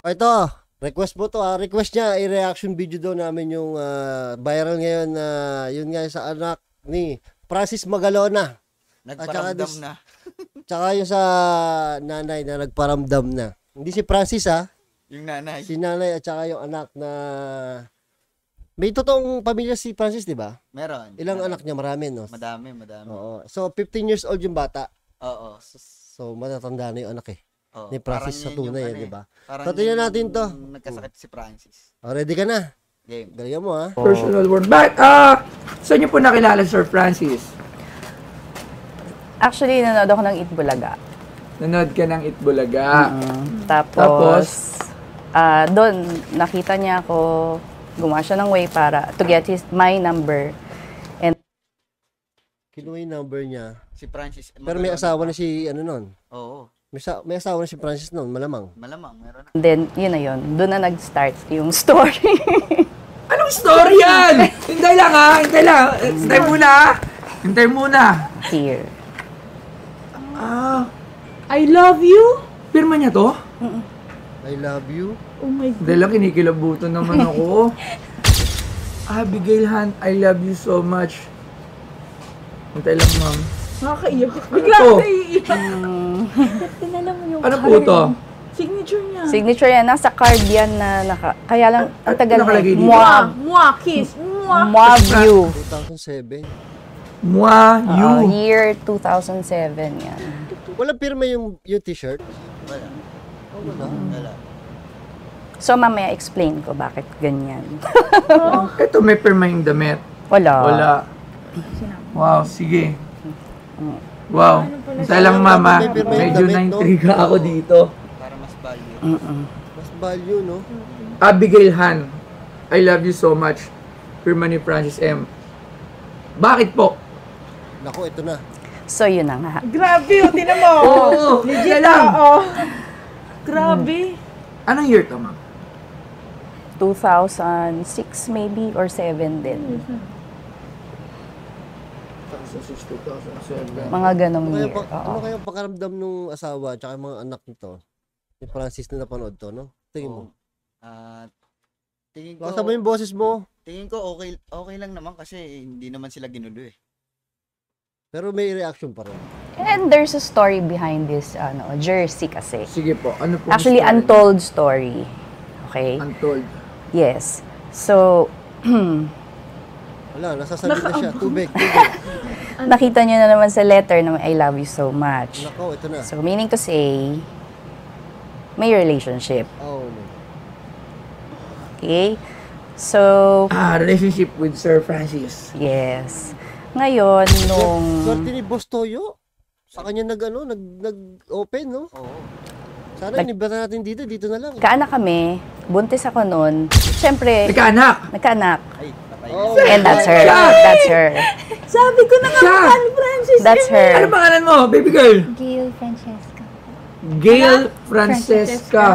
Ito, request mo to request niya, i-reaction video daw namin yung viral ngayon na yun nga sa anak ni Francis Magalona. Nagparamdam na. Tsaka yung sa nanay na nagparamdam na. Hindi si Francis yung nanay. Si nanay at tsaka yung anak na may totoong pamilya si Francis, di ba? Meron. Ilang anak niya? Marami, no? Madami. Oo. So, 15 years old yung bata. Oo. So, matatanda na yung anak eh. Oo. Ni Francis sa tunay, di ba? So, tingnan natin to. Nagkasakit si Francis. Ready ka na? Game. Galingan mo, Personal word. Saan niyo po nakilala Sir Francis? Actually, nanood ako ng Itbulaga. Nanood ka ng Itbulaga. Tapos doon, nakita niya ako, gumawa siya ng way para to get my number. And kinuha yung number niya. Si Francis. Pero may asawa na si ano nun? Oo. May asawa na si Francis nun, malamang. Meron na. then, yun na yun. Doon na nag-start yung story. Anong story yan? Hintay lang Hintay muna. Here. I love you? Pirma niya to? I love you. Oh my God. Dahil lang kinikilabutan naman ako. Abigail Hunt, I love you so much. Hintay lang, ma'am. Nakakaiyak. Ano Bigla to? ako naiiyak. Tinala mo yung Ano po to? signature niya. Signature yan. Nasa card yan na kaya lang, ang tagal na. nakalagay dito? Mwah, kiss. Mwah. Mwah view. 2007. Moi, you. Year 2007 yan. Walang pirma yung t-shirt? Wala. So, mamaya explain ko bakit ganyan. Ito, may pirma yung damit. Wala. Wow, sige. Wow. Hintay lang, mama. Medyo na-intriga ako dito. Para mas value. Mas value, no? Abigail Han, I love you so much. Pirma ni Francis M. Bakit po? Naku, ito na. So, yun na nga. Grabe, tinan mo. Oo, Legit lang. Grabe. Anong year to, ma'am? 2006 maybe or 7 din. 2006, 2007. Mga ganong year. Ano kaya pakaramdam nung asawa at mga anak nito? Ni Francis na napanood to, no? Tingin mo. Tingin ko. Basta mo yung boses mo. Tingin ko okay lang naman kasi hindi naman sila ginulo eh. Pero may reaction pa rin. And there's a story behind this jersey kasi. Sige po, ano po? Actually, untold story. Okay? Untold. Yes. So, Wala, nasasabi na siya. Tubig. nakita niyo na naman sa letter na I love you so much. Nako, ito na. So, meaning to say, may relationship. Oh, no. Okay? So, Relationship with Sir Francis. yes. Ngayon, nung... Swerte ni Boss Toyo. Sa kanya nag-open, no? Oo. Sana inibatan natin dito na lang. Kaanak kami, buntis ako noon. Siyempre, Nagkaanak. nagkaanak. Ay, patay. Oh, And that's her. That's her. Sabi ko na nga Siya. mukha ni Francis. That's her. Ano pangalan mo, baby girl? Gail Francesca. Gail Francesca.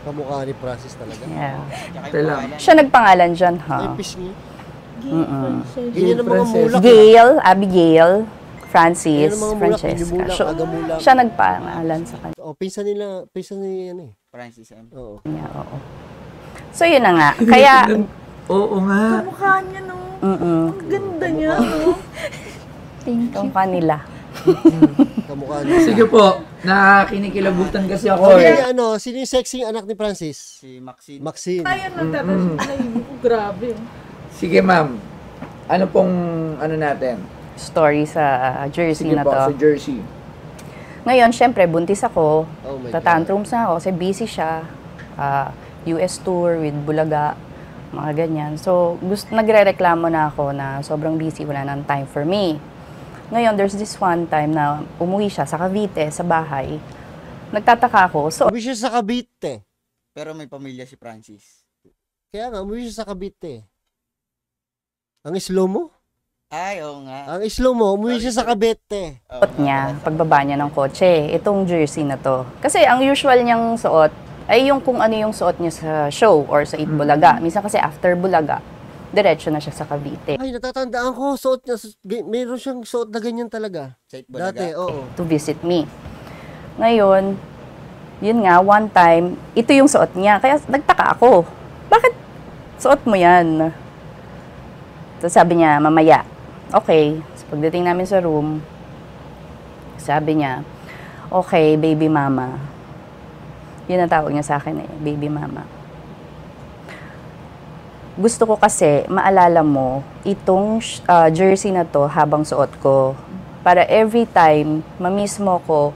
Kamukha ni Francis talaga. Yeah. Tsaka Ito lang. Siya nagpangalan dyan, ha? Ay, pis niya. Gail Francis. Ganyan ang mga Francis. mulak. Gail, Abigail, Francis, Ganyan ang mga mulak. Francesca. Pinimulak, agamulak. Siya nagpangalan sa kanya. Pinsan ni ano eh. Francis M. Oo. Oo. So, yun na nga. Kaya, Oo nga. Mukha niya, no? Ang ganda niya, no? yung kanila. Kamukha niya. Sige po, nakinikilabutan kasi ako Okay, eh. sino yung sexy anak ni Francis? Si Maxine. Maxine. Ayun na, tapos grabe. Sige ma'am, ano pong ano natin? Story sa jersey Sige na po, sa to. jersey. Ngayon, syempre, buntis ako. Oh my God. Tatantrums na ako kasi busy siya. US tour with Bulaga, mga ganyan. So, nagre-reklamo na ako na sobrang busy, wala nang time for me. Ngayon, there's this one time na umuwi siya sa Cavite, sa bahay. Nagtataka ako. So, Umuwi siya sa Cavite. Pero may pamilya si Francis. Kaya nga, umuwi siya sa Cavite. Ang slow mo? Ay, oo nga. Ang slow mo, umuwi siya sa Cavite. Oo suot nga niya, pala. pagbaba niya ng kotse, itong jersey na to. Kasi ang usual niyang suot ay yung kung ano yung suot niya sa show or sa Itbulaga. Minsan kasi after Bulaga, diretso na siya sa Cavite Ay, natatandaan ko, suot niya, mayroon siyang suot na ganyan talaga. Sa Itbulaga. Dati, oo. to visit me. Ngayon, Yun nga, one time, ito yung suot niya. Kaya nagtaka ako, bakit suot mo yan? So sabi niya, mamaya. Okay. So pagdating namin sa room, sabi niya, okay, baby mama. Yun ang tawag niya sa akin baby mama. Gusto ko kasi maalala mo itong jersey na to habang suot ko. Para every time mamiss mo ko,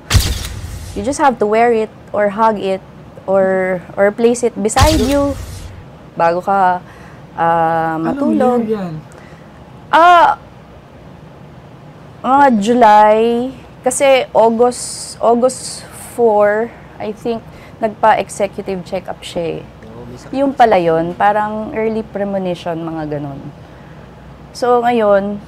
you just have to wear it or hug it or place it beside you bago ka matulog. Anong year yan? Mga July, kasi August 4, I think, nagpa-executive check-up siya eh. Yung pala yun, parang early premonition, mga ganun. So, ngayon,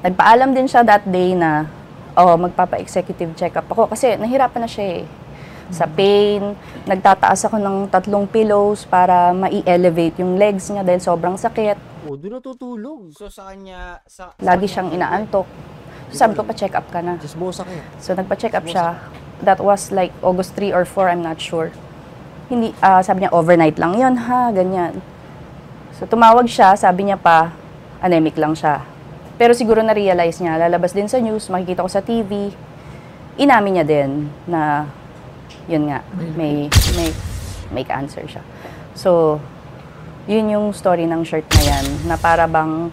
nagpaalam din siya that day na, magpapa-executive check-up ako. Kasi nahirapan na siya eh. Sa pain, nagtataas ako ng 3 pillows para ma-elevate yung legs niya dahil sobrang sakit. Doon natutulog. So sa kanya, Lagi siyang inaantok. Sabi ko, pa-check up ka na. Just mo sakit. So, nagpa-check up siya. That was like August 3 or 4, I'm not sure. Hindi, sabi niya, overnight lang yun, ha, ganyan. So, tumawag siya, sabi niya pa, anemic lang siya. Pero siguro na-realize niya, lalabas din sa news, makikita ko sa TV, inamin niya din na, yun nga, may cancer siya. So, yun yung story ng shirt na yan, na para bang,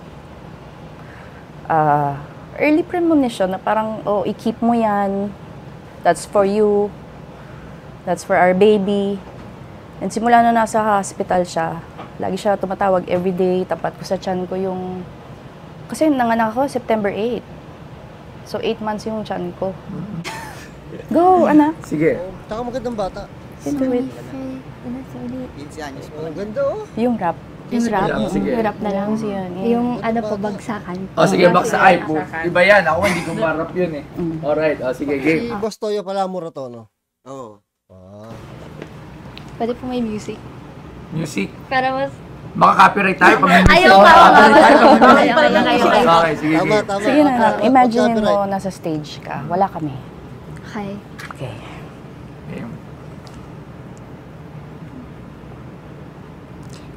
early premonition, na parang, i-keep mo yan, that's for you, that's for our baby. And simula na nasa hospital siya, lagi siya tumatawag everyday, tapat ko sa tiyan ko yung... Kasi nanganak ako September 8. So, 8 months yung tiyan ko. Go, anak. Sige. Taka magandang bata. Into it. 15 anyos pa. Ang ganda oh. Yung rap. Yung rap, Sige. yung rap na lang. Kasi yun. Yung ano po, bagsakan. Sige, baksa ay po. Iba yan. Ako hindi ko marap yun eh. Alright, sige, Si game. Boss Toyo pala mura to, no? Oo. Pwede po may music. Music. Para mas... Maka-copyright tayo pag may music. Ayaw pa, Okay, sige, Tama, game. tama. Sige na lang. Imagine Copyright. mo, nasa stage ka. Wala kami. Okay. Okay. Game.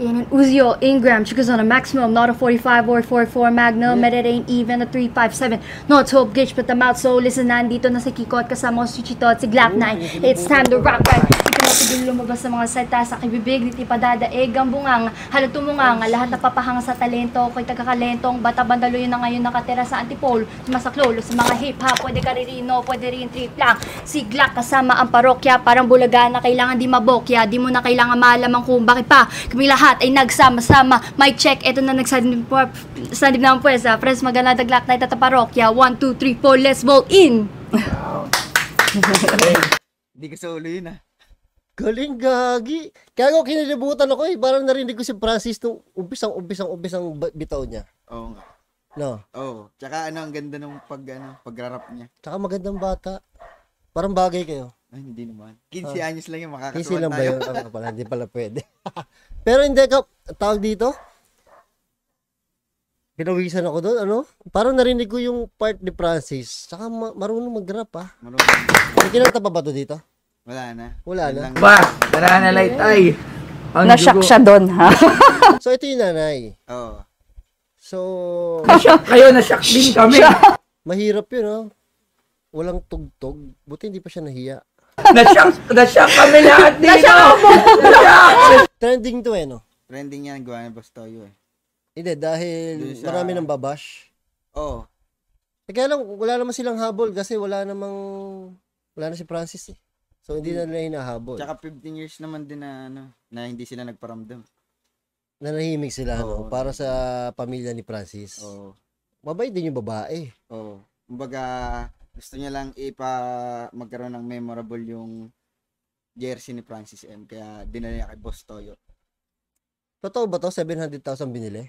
Yan an Uzio Ingram, she goes on a maximum, not a 45 or 44 Magnum, it ain't even a 357. No, it's Hope Gitch, but the mouth so listen, nandito na si Kiko at kasama ko si Chito at si Glock 9. It's time to rock right. Hindi ka matigil lumabas sa mga salita sa kibibig, di padadaig ang bungang, halat tumungang, lahat napapahanga sa talento, ko'y tagakalentong, bata bandalo yun na ngayon nakatira sa Antipolo, sumasaklolo sa mga hip-hop, pwede ka ririno, pwede rin trip lang. Si Glock kasama ang parokya, parang bulaga na kailangan di mabokya, di mo na kailangan malamang kung bakit pa, kami lahat ay nagsama-sama. Mic check, eto na nagsanib na ang pwesa. Friends, maganda daglak na ito parokya. 1, 2, 3, 4, let's ball in! Hindi ka solo yun ah. Galing gagi. Kaya ako kinilibutan ako eh. Parang narinig ko si Francis nung umpisang bitaw niya. Oo nga. No? Oo. Tsaka ang ganda nung pagrarap niya. Tsaka magandang bata. Parang bagay kayo. Ay, hindi naman. 15 anyos lang yung Easy makakasuhan lang ba tayo. yun? Hindi pala pwede. Pero hindi ka, tawag dito? Pinawisan ako doon, ano? Parang narinig ko yung part ni Francis. Tsaka marunong mag-rap, ah. Marunong. May kinanta pa ba to dito? Wala na. Wala Yun na. lang. Ba, nananalight ay. Ang Na-shock dugo. siya doon, ha? So, ito yung nanay. Oo. So, Na-shock kayo, na-shock din kami. mahirap yun, oh. Walang tugtog. Buti hindi pa siya nahiya. Na-shock kami lahat dito. Na-shock! Trending to, eh, no? Trending yan, gawa ng Boss Toyo eh. Hindi, dahil Doon sa- marami nang babash. Oo. Kaya lang, wala naman silang habol kasi wala na si Francis, eh. So, hindi na nila hinahabol. Tsaka 15 years naman din na na hindi sila nagparamdam. Nanahimik sila, no? Oo. Para sa pamilya ni Francis. Oo. Mabait din yung babae. Oo. Kumbaga, gusto niya lang magkaroon ng memorable yung jersey ni Francis M. Kaya dinala niya kay Boss Toyo. Totoo ba to? 700,000 binili?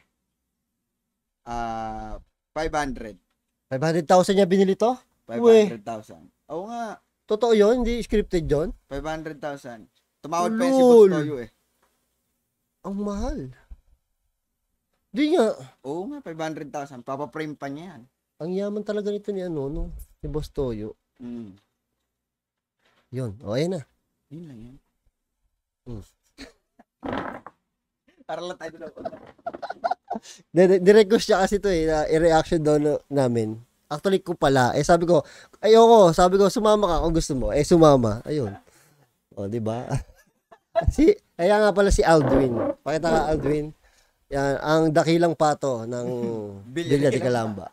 500. 500,000 niya binili to? Uwe. 500,000. Oo nga. Totoo yun? Hindi scripted yun? 500,000. Tumawad pa yun si Boss Lol. Toyo eh. Ang mahal. Di nga. Oo nga, 500,000. Papaprame pa niya yan. Ang yaman talaga nito ni ano, no? Ni Boss Toyo. Mm. Yun. O, ayun na. Yun lang yun. Hmm. Para lang tayo lang. Nirequest siya kasi to na i-reaction daw namin. Actually ko pala. Sabi ko, ayoko. Sabi ko, sumama ka kung gusto mo. Sumama. Ayun. O, di ba? Kaya nga pala si Aldwin. Pakita ka, Aldwin. Yan, ang dakilang pato ng Villa de Calamba.